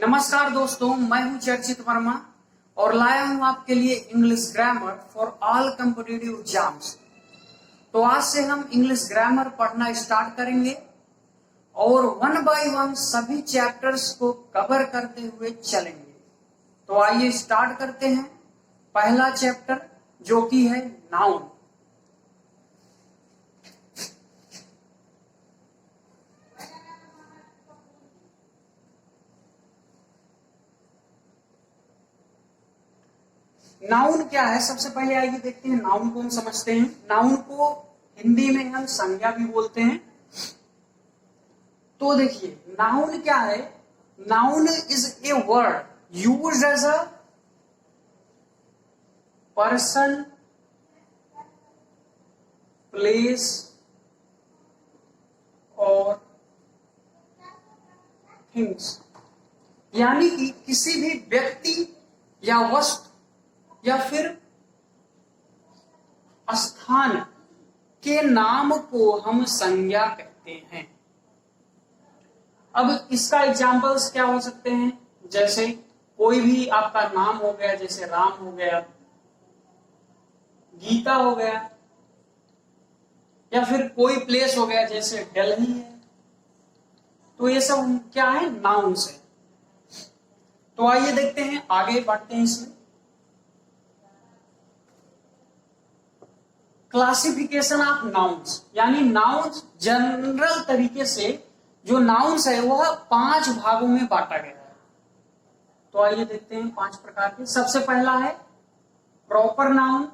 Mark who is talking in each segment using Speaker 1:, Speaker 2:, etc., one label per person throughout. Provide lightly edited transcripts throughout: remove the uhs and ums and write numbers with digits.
Speaker 1: नमस्कार दोस्तों, मैं हूं चर्चित वर्मा और लाया हूं आपके लिए English grammar for all competitive exams. तो आज से हम इंग्लिश ग्रामर पढ़ना स्टार्ट करेंगे और वन बाय वन सभी चैप्टर्स को कवर करते हुए चलेंगे। तो आइए स्टार्ट करते हैं। पहला चैप्टर जो कि है नाउन। नाउन क्या है, सबसे पहले आइए देखते हैं नाउन को हम समझते हैं। नाउन को हिंदी में हम संज्ञा भी बोलते हैं। तो देखिए नाउन क्या है। Noun is a word used as a person, place और थिंग्स, यानी कि किसी भी व्यक्ति या वस्तु या फिर स्थान के नाम को हम संज्ञा कहते हैं। अब इसका एग्जाम्पल्स क्या हो सकते हैं, जैसे कोई भी आपका नाम हो गया, जैसे राम हो गया, गीता हो गया, या फिर कोई प्लेस हो गया जैसे दिल्ली है। तो ये सब क्या है, नाउन्स है। तो आइए देखते हैं, आगे बढ़ते हैं इसमें। क्लासिफिकेशन ऑफ नाउन्स, यानी नाउन्स जनरल तरीके से जो नाउन्स है वह 5 भागों में बांटा गया है। तो आइए देखते हैं 5 प्रकार के। सबसे पहला है प्रॉपर नाउन,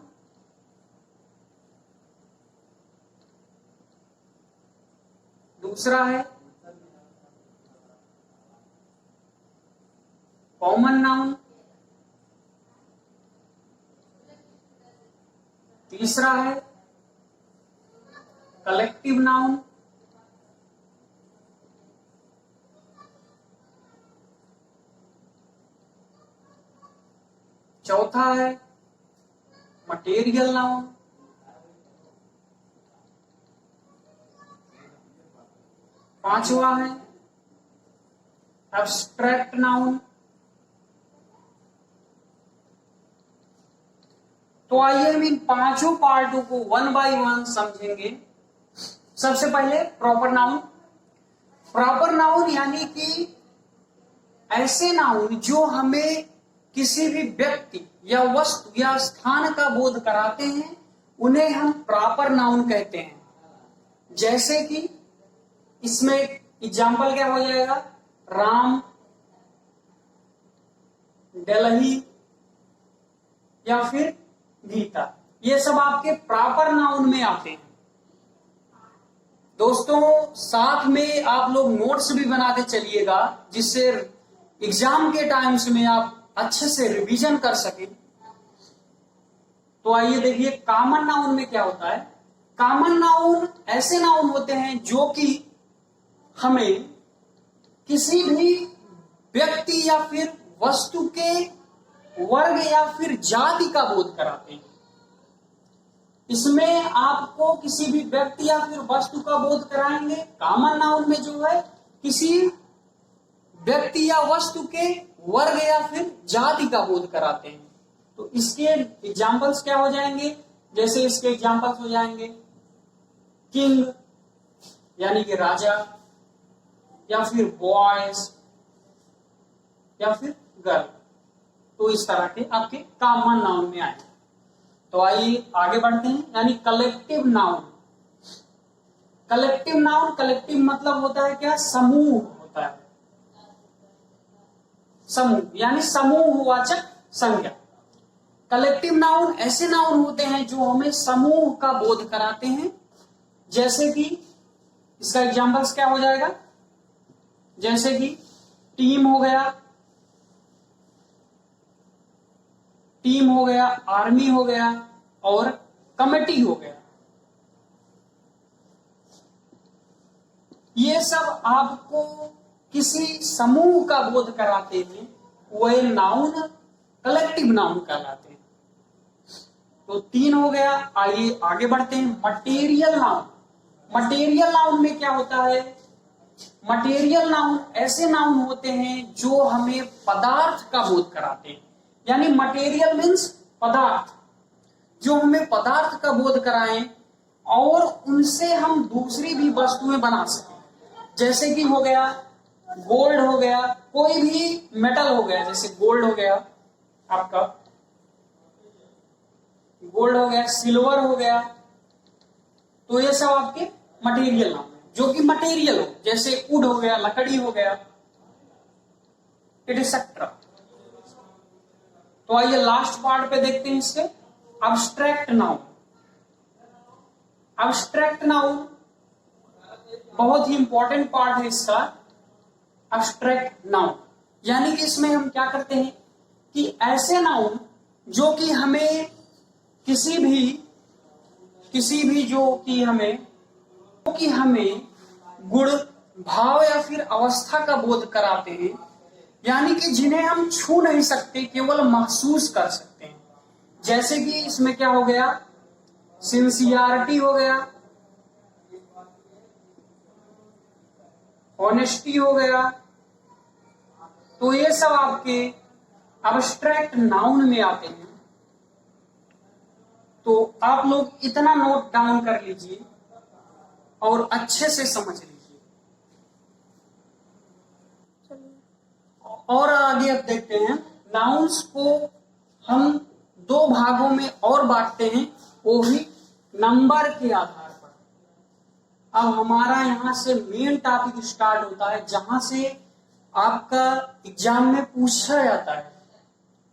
Speaker 1: दूसरा है कॉमन नाउन, तीसरा है कलेक्टिव नाउन, चौथा है मटेरियल नाउन, पांचवा है एब्स्ट्रैक्ट नाउन। तो आइए हम इन 5 पार्टों को वन बाय वन समझेंगे। सबसे पहले प्रॉपर नाउन। प्रॉपर नाउन यानी कि ऐसे नाउन जो हमें किसी भी व्यक्ति या वस्तु या स्थान का बोध कराते हैं, उन्हें हम प्रॉपर नाउन कहते हैं। जैसे कि इसमें एग्जाम्पल क्या हो जाएगा, राम, दिल्ली या फिर गीता, ये सब आपके प्रॉपर नाउन में आते हैं। दोस्तों साथ में आप लोग नोट्स भी बनाते चलिएगा, जिससे एग्जाम के टाइम्स में आप अच्छे से रिवीजन कर सके। तो आइए देखिए कॉमन नाउन में क्या होता है। कॉमन नाउन ऐसे नाउन होते हैं जो कि हमें किसी भी व्यक्ति या फिर वस्तु के वर्ग या फिर जाति का बोध कराते हैं। इसमें आपको किसी भी व्यक्ति या फिर वस्तु का बोध कराएंगे। कॉमन नाउन में जो है किसी व्यक्ति या वस्तु के वर्ग या फिर जाति का बोध कराते हैं। तो इसके एग्जाम्पल्स क्या हो जाएंगे, जैसे इसके एग्जाम्पल्स हो जाएंगे किंग यानी कि राजा, या फिर बॉयज या फिर गर्ल। तो इस तरह के आपके कॉमन नाउन में आए। तो आइए आगे बढ़ते हैं, यानी collective noun. Collective noun, collective मतलब होता है क्या, समूह होता है। समूह यानी समूहवाचक संज्ञा। कलेक्टिव नाउन ऐसे नाउन होते हैं जो हमें समूह का बोध कराते हैं। जैसे कि इसका एग्जांपल्स क्या हो जाएगा, जैसे कि टीम हो गया, टीम हो गया, आर्मी हो गया और कमेटी हो गया। ये सब आपको किसी समूह का बोध कराते हैं, वह नाउन कलेक्टिव नाउन कहलाते हैं। तो 3 हो गया। आइए आगे बढ़ते हैं, मटेरियल नाउन। मटेरियल नाउन में क्या होता है, मटेरियल नाउन ऐसे नाउन होते हैं जो हमें पदार्थ का बोध कराते हैं, यानी मटेरियल मीन्स पदार्थ, जो हमें पदार्थ का बोध कराएं और उनसे हम दूसरी भी वस्तुएं बना सकें। जैसे कि हो गया गोल्ड, हो गया कोई भी मेटल हो गया, जैसे गोल्ड हो गया आपका, गोल्ड हो गया, सिल्वर हो गया, तो ये सब आपके मटेरियल नाम है, जो कि मटेरियल हो, जैसे वुड हो गया, लकड़ी हो गया, एटसेट्रा। तो आइए लास्ट पार्ट पे देखते हैं इसके, अब्स्ट्रैक्ट नाउन। अब्स्ट्रैक्ट नाउन बहुत ही इंपॉर्टेंट पार्ट है इसका। अब्स्ट्रैक्ट नाउन यानी कि इसमें हम क्या करते हैं कि ऐसे नाउन जो कि हमें किसी भी जो कि हमें गुण, भाव या फिर अवस्था का बोध कराते हैं, यानी कि जिन्हें हम छू नहीं सकते, केवल महसूस कर सकते हैं। जैसे कि इसमें क्या हो गया, सिंसियरिटी हो गया, ऑनेस्टी हो गया, तो ये सब आपके अब्स्ट्रैक्ट नाउन में आते हैं। तो आप लोग इतना नोट डाउन कर लीजिए और अच्छे से समझ लीजिए। और आगे अब देखते हैं, नाउन्स को हम दो भागों में और बांटते हैं, वो भी नंबर के आधार पर। अब हमारा यहां से मेन टॉपिक स्टार्ट होता है, जहां से आपका एग्जाम में पूछा जाता है।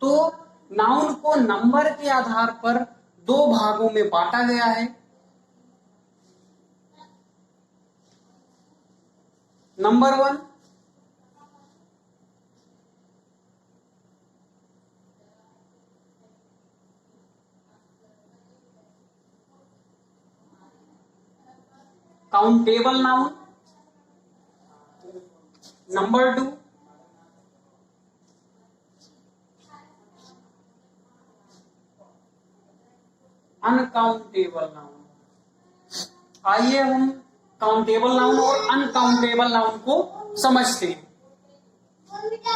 Speaker 1: तो नाउन को नंबर के आधार पर दो भागों में बांटा गया है। Number 1, countable noun. Number 2, uncountable noun. आइए हम काउंटेबल नाउन और अनकाउंटेबल नाउन को समझते हैं।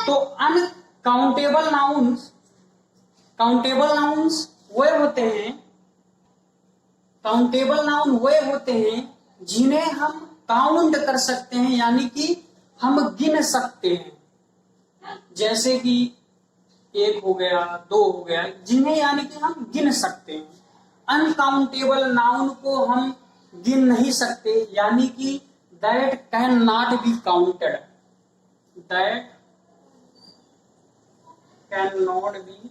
Speaker 1: तो अनकाउंटेबल नाउन्स, काउंटेबल नाउन्स वे होते हैं, काउंटेबल नाउन वे होते हैं जिन्हें हम काउंट कर सकते हैं, यानी कि हम गिन सकते हैं। जैसे कि 1 हो गया, 2 हो गया, जिन्हें यानी कि हम गिन सकते हैं। अनकाउंटेबल नाउन को हम गिन नहीं सकते, यानी कि that can not be counted, that can not be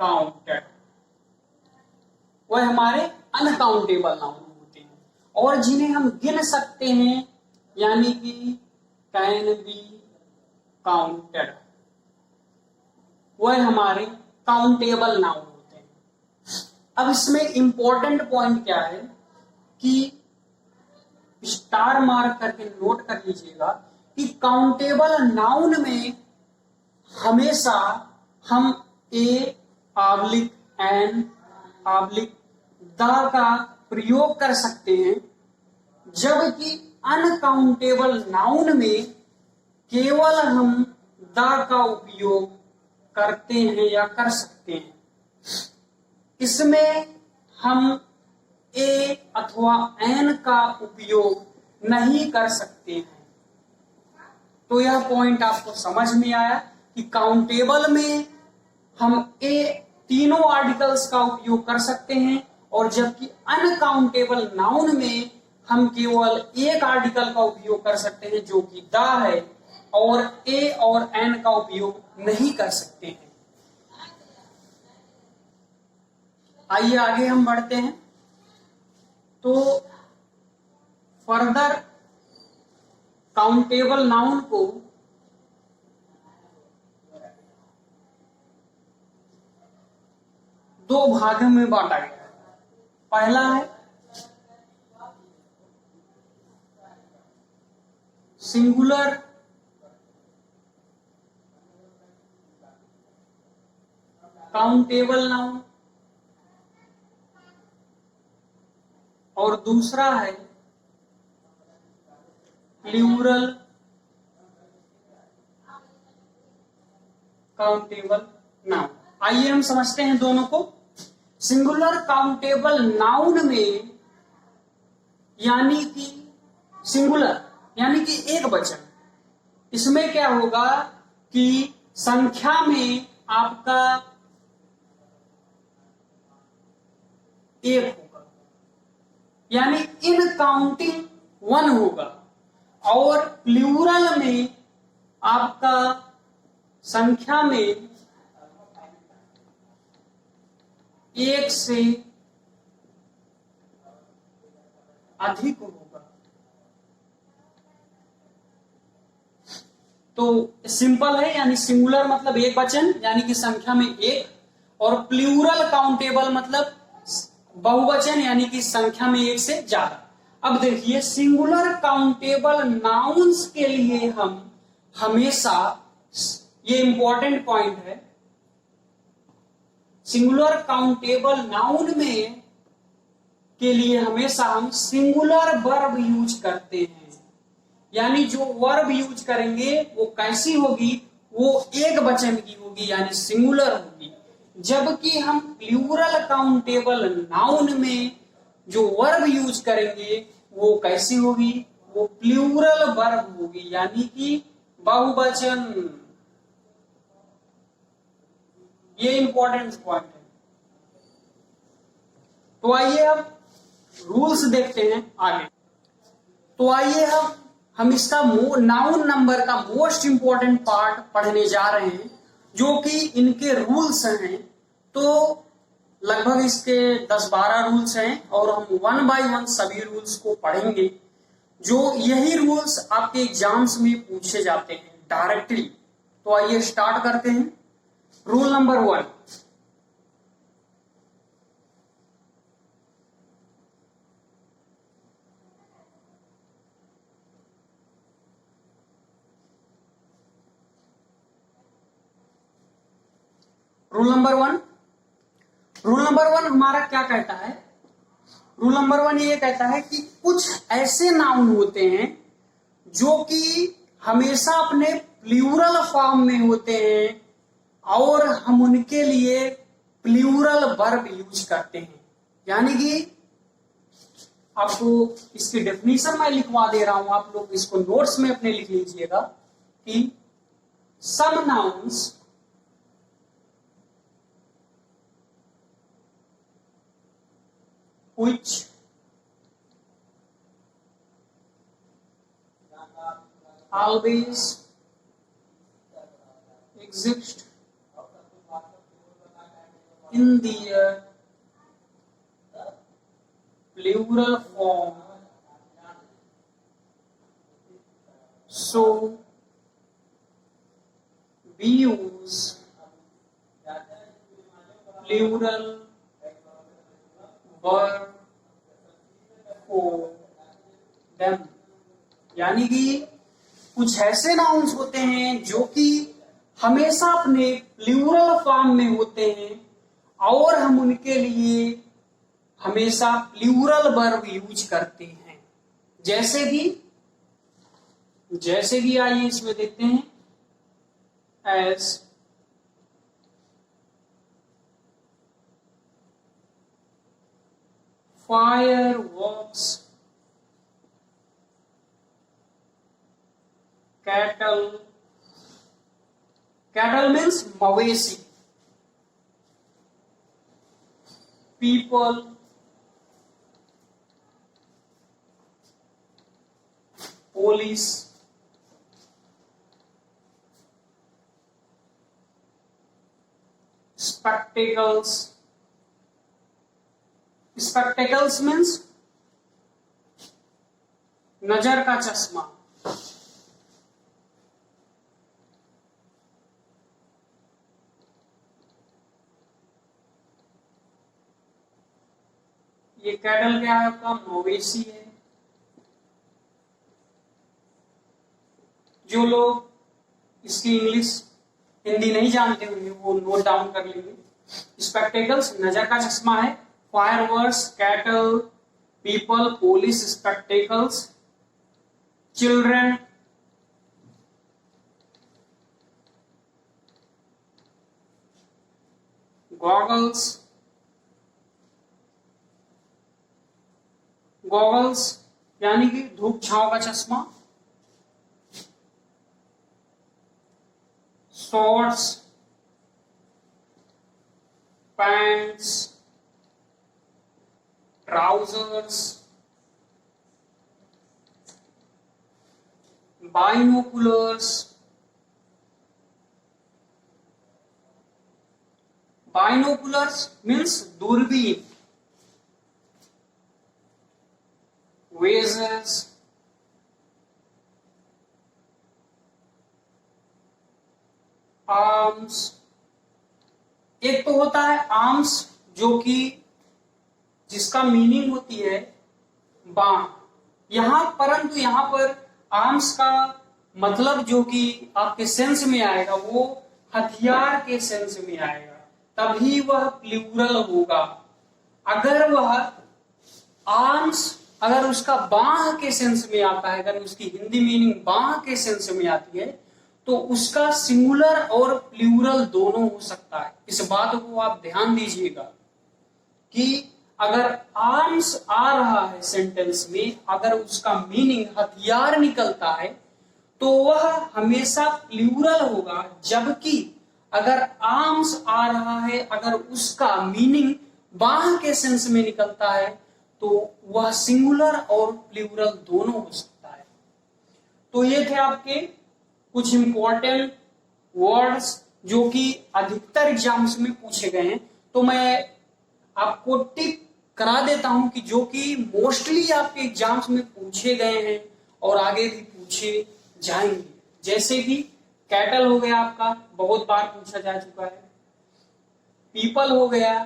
Speaker 1: counted, वह हमारे अनकाउंटेबल नाउन होते हैं। और जिन्हें हम गिन सकते हैं, यानी कि कैन बी काउंटेड, वह हमारे काउंटेबल नाउन होते हैं। अब इसमें इंपॉर्टेंट पॉइंट क्या है कि स्टार मार्क करके नोट कर लीजिएगा कि काउंटेबल नाउन में हमेशा हम a oblique an oblique the का प्रयोग कर सकते हैं, जबकि अनकाउंटेबल नाउन में केवल हम द का उपयोग करते हैं या कर सकते हैं। इसमें हम ए अथवा एन का उपयोग नहीं कर सकते हैं। तो यह पॉइंट आपको समझ में आया कि काउंटेबल में हम ए तीनों आर्टिकल्स का उपयोग कर सकते हैं, और जबकि अनकाउंटेबल नाउन में हम केवल एक आर्टिकल का उपयोग कर सकते हैं, जो कि द है, और ए और एन का उपयोग नहीं कर सकते हैं। आइए आगे हम बढ़ते हैं। तो फर्दर काउंटेबल नाउन को दो भागों में बांटा गया है। पहला है सिंगुलर काउंटेबल नाउन, और दूसरा है प्लूरल काउंटेबल नाउन। आइए हम समझते हैं दोनों को। सिंगुलर काउंटेबल नाउन में यानी कि सिंगुलर यानी कि एक वचन, इसमें क्या होगा कि संख्या में आपका एक होगा, यानी इन काउंटिंग वन होगा, और प्लूरल में आपका संख्या में एक से अधिक होगा। तो सिंपल है, यानी सिंगुलर मतलब एक वचन यानी कि संख्या में एक, और प्लूरल काउंटेबल मतलब बहुवचन यानी कि संख्या में एक से ज्यादा। अब देखिए, सिंगुलर काउंटेबल नाउन्स के लिए हम हमेशा, ये इंपॉर्टेंट पॉइंट है, सिंगुलर काउंटेबल नाउन में के लिए हमेशा हम सिंगुलर वर्ब यूज करते हैं। यानी जो वर्ब यूज करेंगे वो कैसी होगी, वो एक वचन की होगी, यानी सिंगुलर होगी। जबकि हम प्लूरल काउंटेबल नाउन में जो वर्ब यूज करेंगे वो कैसी होगी, वो प्लूरल वर्ब होगी, यानी कि बहुवचन। ये इंपॉर्टेंट पॉइंट है। तो आइए अब रूल्स देखते हैं आगे। तो आइए हम इसका नाउन नंबर का मोस्ट इंपॉर्टेंट पार्ट पढ़ने जा रहे हैं, जो कि इनके रूल्स हैं। तो लगभग इसके 10-12 रूल्स हैं, और हम वन बाय वन सभी रूल्स को पढ़ेंगे। जो यही रूल्स आपके एग्जाम्स में पूछे जाते हैं डायरेक्टली। तो आइए स्टार्ट करते हैं। Rule number 1, rule number one हमारा क्या कहता है? रूल नंबर 1 ये कहता है कि कुछ ऐसे नाउन होते हैं जो कि हमेशा अपने प्लूरल फॉर्म में होते हैं, और हम उनके लिए प्लूरल वर्ब यूज करते हैं। यानी कि आपको इसकी डेफिनेशन मैं लिखवा दे रहा हूं, आप लोग इसको नोट्स में अपने लिख लीजिएगा कि some nouns which always exist in the plural form, so we use plural verb for them। यानी कि कुछ ऐसे नाउन्स होते हैं जो कि हमेशा अपने प्लूरल फॉर्म में होते हैं, और हम उनके लिए हमेशा प्लूरल वर्ब यूज करते हैं। जैसे कि आइए इसमें देखते हैं, एज, fireworks, cattle means मवेशी, people, police, spectacles means नजर का चश्मा, ये कैटल क्या है आपका, मवेशी है। जो लोग इसकी इंग्लिश हिंदी नहीं जानते होंगे वो नोट डाउन कर लेंगे। स्पेक्टेकल्स नजर का चश्मा है, fireworks, cattle, people, police, spectacles, children, goggles, goggles यानी कि धूप छांव का चश्मा, shorts, pants, trousers, binoculars, binoculars means दूरबीन, वेजेस, आर्म्स। एक तो होता है आर्म्स जो कि जिसका मीनिंग होती है बाण, परंतु यहां पर आर्म्स का मतलब जो कि आपके सेंस में आएगा वो हथियार के सेंस में आएगा, तभी वह प्लूरल होगा। अगर वह आर्म्स अगर उसका बाह के सेंस में आता है, अगर उसकी हिंदी मीनिंग बाह के सेंस में आती है, तो उसका सिंगुलर और प्लूरल दोनों हो सकता है। इस बात को आप ध्यान दीजिएगा कि अगर आर्म्स आ रहा है सेंटेंस में, अगर उसका मीनिंग हथियार निकलता है तो वह हमेशा प्लूरल होगा, जबकि अगर आर्म्स आ रहा है, अगर उसका मीनिंग बाह के सेंस में निकलता है तो वह सिंगुलर और प्लूरल दोनों हो सकता है। तो ये थे आपके कुछ इंपॉर्टेंट वर्ड्स जो कि अधिकतर एग्जाम्स में पूछे गए हैं। तो मैं आपको टिक करा देता हूं कि जो कि मोस्टली आपके एग्जाम्स में पूछे गए हैं और आगे भी पूछे जाएंगे। जैसे कि कैटल हो गया, आपका बहुत बार पूछा जा चुका है। पीपल हो गया,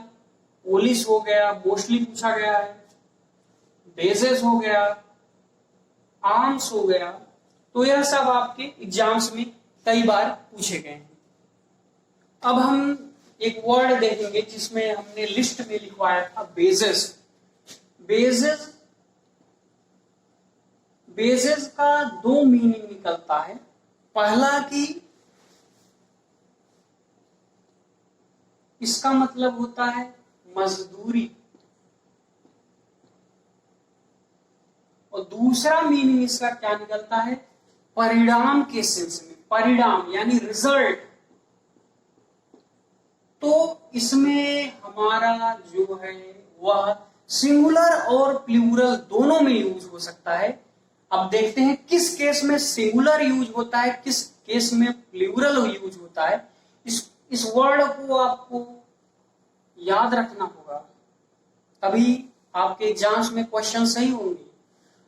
Speaker 1: पोलिस हो गया, मोस्टली पूछा गया है। बेजेस हो गया, आर्म्स हो गया। तो यह सब आपके एग्जाम्स में कई बार पूछे गए हैं। अब हम एक वर्ड देखेंगे जिसमें हमने लिस्ट में लिखवाया था बेजेस। बेजेस बेजेस का दो मीनिंग निकलता है। पहला कि इसका मतलब होता है मजदूरी, और दूसरा मीनिंग इसका क्या निकलता है, परिणाम के सेंस में, परिणाम यानी रिजल्ट। तो इसमें हमारा जो है वह सिंगुलर और प्लूरल दोनों में यूज हो सकता है। अब देखते हैं किस केस में सिंगुलर यूज होता है, किस केस में प्लूरल यूज होता है। इस वर्ड को आपको याद रखना होगा, तभी आपके एग्जाम्स में क्वेश्चन सही होंगे।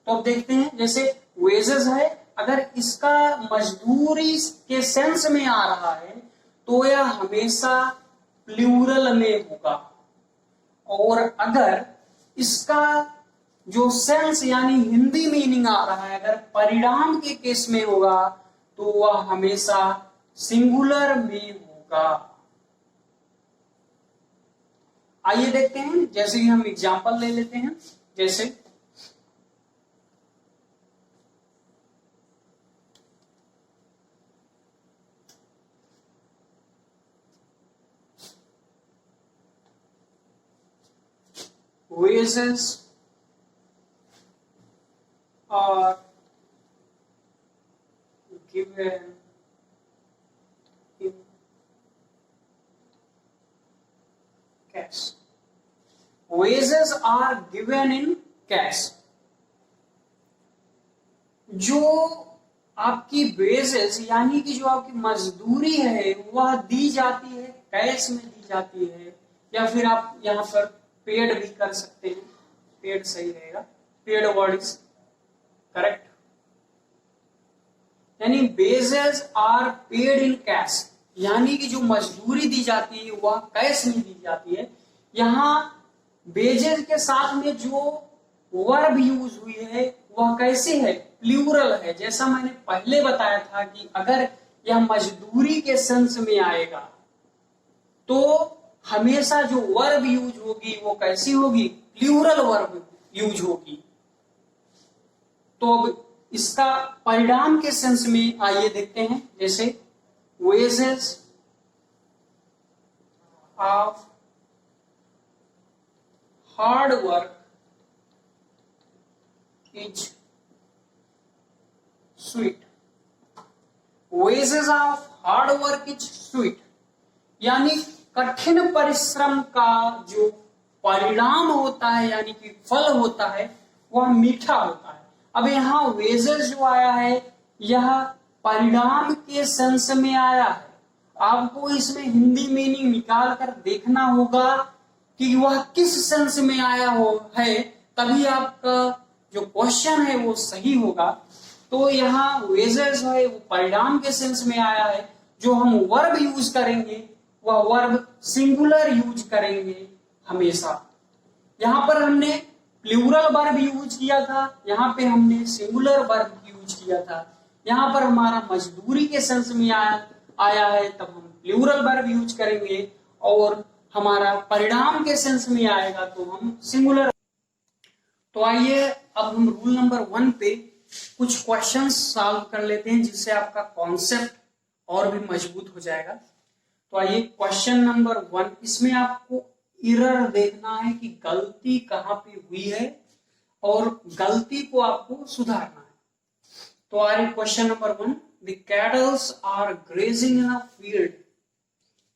Speaker 1: तो अब देखते हैं, जैसे वेजेस है, अगर इसका मजदूरी के सेंस में आ रहा है तो यह हमेशा प्लूरल में होगा, और अगर इसका जो सेंस यानी हिंदी मीनिंग आ रहा है, अगर परिणाम के केस में होगा तो वह हमेशा सिंगुलर में होगा। आइए देखते हैं, जैसे कि हम एग्जाम्पल ले लेते हैं। जैसे wages are given in cash. Wages are given in cash. जो आपकी वेजेस यानी कि जो आपकी मजदूरी है वह दी जाती है, कैश में दी जाती है, या फिर आप यहां पर पेड भी कर सकते हैं। पेड सही रहेगा, पेड वर्ड इज करेक्ट। यानी wages are paid in cash, यानी कि जो मजदूरी दी जाती है वह कैश में दी जाती है। यहाँ वेजेस के साथ में जो वर्ब यूज हुई है वह कैसे है, प्लूरल है। जैसा मैंने पहले बताया था कि अगर यह मजदूरी के सेंस में आएगा तो हमेशा जो वर्ब यूज होगी वो कैसी होगी, प्लूरल वर्ब यूज होगी। तो अब इसका परिणाम के सेंस में आइए देखते हैं, जैसे wages of hard work is sweet. Wages of hard work is sweet, यानी कठिन परिश्रम का जो परिणाम होता है यानी कि फल होता है वह मीठा होता है। अब यहाँ वेजेस जो आया है यह परिणाम के सेंस में आया है। आपको इसमें हिंदी मीनिंग निकाल कर देखना होगा कि वह किस सेंस में आया हो है, तभी आपका जो क्वेश्चन है वो सही होगा। तो यहाँ वेजेस है वो परिणाम के सेंस में आया है। जो हम वर्ब यूज करेंगे वह वर्ब सिंगुलर यूज करेंगे हमेशा। यहां पर हमने प्लूरल वर्ब यूज किया था, यहाँ पे हमने सिंगुलर वर्ब यूज किया था। यहाँ पर हमारा मजदूरी के सेंस में आया है, तब हम प्लूरल वर्ब यूज करेंगे, और हमारा परिणाम के सेंस में आएगा तो हम सिंगुलर। तो आइए अब हम रूल नंबर 1 पे कुछ क्वेश्चंस सॉल्व कर लेते हैं, जिससे आपका कॉन्सेप्ट और भी मजबूत हो जाएगा। तो आइए क्वेश्चन नंबर 1, इसमें आपको एरर देखना है कि गलती कहां पे हुई है और गलती को आपको सुधारना है। तो आइए question number 1, the cattles are grazing in a field,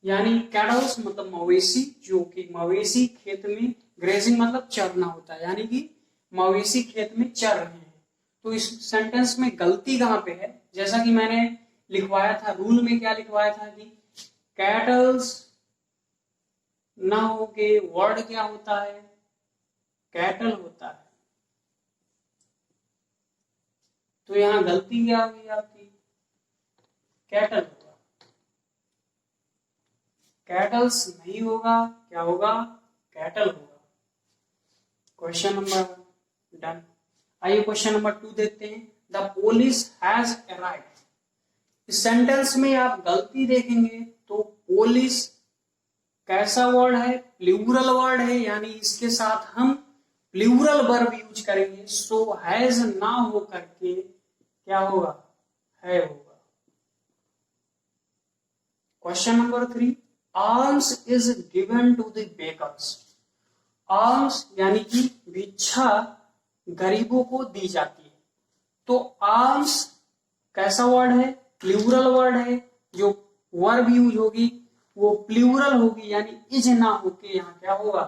Speaker 1: यानी कैटल्स मतलब मवेशी, जो कि मवेशी खेत में, ग्रेजिंग मतलब चरना होता है, यानी कि मवेशी खेत में चर रहे हैं। तो इस सेंटेंस में गलती कहां पे है? जैसा कि मैंने लिखवाया था रूल में, क्या लिखवाया था कि कैटल्स ना हो के वर्ड क्या होता है? कैटल होता है। तो यहां गलती क्या होगी आपकी? कैटल होगा, कैटल्स नहीं होगा, क्या होगा? कैटल होगा। Question number done. आइए क्वेश्चन नंबर 2 देखते हैं। द पुलिस हैज अराइव्ड, इस सेंटेंस में आप गलती देखेंगे तो पुलिस कैसा वर्ड है? प्लूरल वर्ड है, यानी इसके साथ हम प्लूरल वर्ब यूज करेंगे। सो हैज ना हो करके क्या होगा? है होगा। Question number 3, arms is given to the beggars. Arms यानी कि भिक्षा गरीबों को दी जाती है। तो आर्म्स कैसा वर्ड है? प्लूरल वर्ड है। जो वर्ब यूज होगी वो प्लूरल होगी, यानी इज ना होके यहां क्या होगा?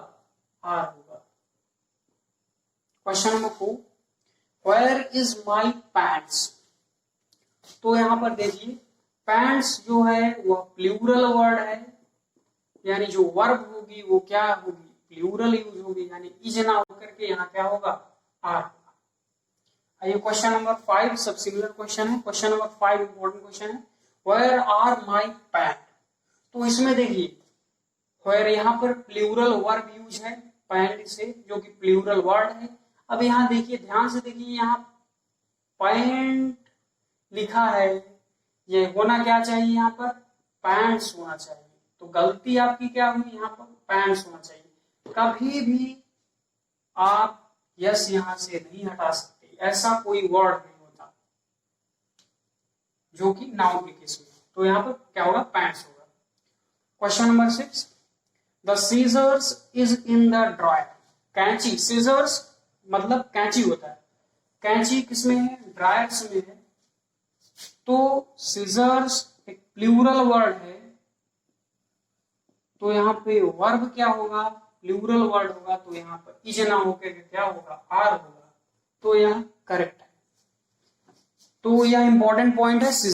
Speaker 1: आर होगा। Question number 4, where is my pants. तो यहां पर देखिए पैंट्स जो है वह प्लूरल वर्ड है, यानी जो वर्ब होगी वो क्या होगी? प्लूरल यूज होगी, यानी इज ना होकर के यहाँ क्या होगा? आर होगा। आइए क्वेश्चन नंबर 5, सब सिमिलर क्वेश्चन है। क्वेश्चन नंबर 5 इंपॉर्टेंट क्वेश्चन है, वेयर आर माई पैंट। तो इसमें देखिए वेयर यहाँ पर प्लूरल वर्ब यूज है पैंट से, जो कि प्लूरल वर्ड है। अब यहाँ देखिए, ध्यान से देखिए, यहाँ पैंट लिखा है, ये होना क्या चाहिए? यहाँ पर पैंट्स होना चाहिए। तो गलती आपकी क्या हुई? यहाँ पर पैंट्स होना चाहिए। कभी भी आप यस यहां से नहीं हटा सकते, ऐसा कोई वर्ड नहीं होता जो कि नाउन के केस में। तो यहाँ पर क्या होगा? पैंट्स होगा। Question number 6, the scissors is in the drawer. कैंची, सीजर्स मतलब कैंची होता है, कैंची किसमें है? ड्रायर्स में है। तो सीजर्स एक प्लूरल वर्ड है, तो यहाँ पे वर्ब क्या होगा? प्लूरल वर्ड होगा, तो यहाँ पर इज ना होकर क्या होगा? आर होगा। तो यह करेक्ट है। तो यह इंपॉर्टेंट पॉइंट है।